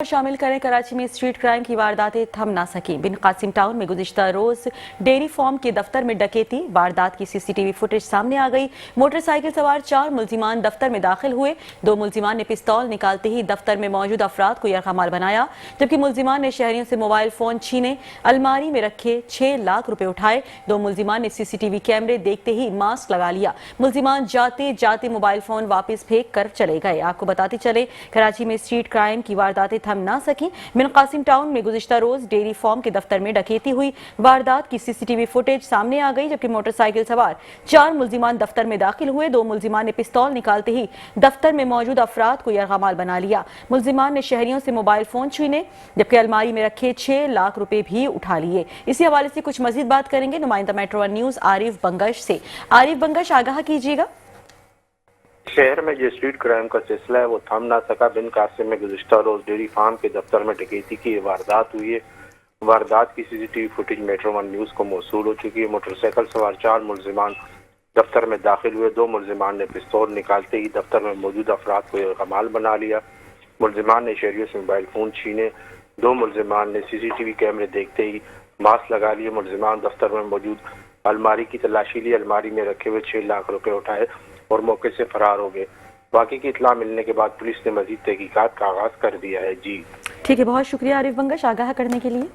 शामिल करें। कराची में स्ट्रीट क्राइम की वारदातें थम ना सकी। बिन कासिम टाउन में गुज़िश्ता रोज डेयरी फार्म के दफ्तर में डकैती, वारदात की सीसीटीवी फुटेज सामने आ गई। मोटरसाइकिल सवार 4 मुल्जिमान दफ्तर में दाखिल हुए। 2 मुल्जिमान ने पिस्तौल निकालते ही दफ्तर में मौजूद अफराद को यरगमाल बनाया, जबकि मुल्जिमान ने शहरियों से मोबाइल फोन छीने, अलमारी में रखे 6 लाख रुपए उठाए। 2 मुल्जिमान ने सीसीटीवी कैमरे देखते ही मास्क लगा लिया। मुल्जिमान जाते जाते मोबाइल फोन वापस फेंक कर चले गए। आपको बताते चले, कराची में स्ट्रीट क्राइम की वारदातें थम ना सकी। बिन कासिम टाउन में गुज़िश्ता रोज डेयरी फार्म के दफ्तर में डकैती हुई। वारदात की सीसीटीवी फुटेज सामने आ गई, जबकि मोटरसाइकिल सवार 4 मुल्जिमान दफ्तर में दाखिल हुए। 2 मुल्जिमान ने पिस्तौल निकालते ही दफ्तर में मौजूद अफराद को यरगमाल बना लिया। मुल्जिमान ने शहरियों से मोबाइल फोन छीने, जबकि अलमारी में रखे 6 लाख रुपए भी उठा लिए। इसी हवाले से कुछ मजीद बात करेंगे नुमाइंदा metro one news Arif Bangash से। आरिफ बंगश, आगाह कीजिएगा। शहर में जो स्ट्रीट क्राइम का सिलसिला है वो थम ना सका। बिन कासिम में गुज़िश्ता रोज डेयरी फार्म के दफ्तर में डकैती की वारदात हुई है। वारदात की CCTV footage metro one news को मौसूल हो चुकी है। मोटरसाइकिल सवार 4 मुल्जिमान दफ्तर में दाखिल हुए। 2 मुल्जिमान ने पिस्तौल निकालते ही दफ्तर में मौजूद अफराद को यरगमाल बना लिया। मुल्जिमान ने शहरियों से मोबाइल फोन छीने। 2 मुल्जिमान ने सीसीटीवी कैमरे देखते ही मास्क लगा लिए। मुल्जिमान दफ्तर में मौजूद अलमारी की तलाशी ली। अलमारी में रखे हुए 6 लाख रुपए उठाए और मौके से फरार हो गए। बाकी की इत्तला मिलने के बाद पुलिस ने मजीद तहकीकात का आगाज कर दिया है। जी ठीक है, बहुत शुक्रिया आरिफ बंगश आगाह करने के लिए।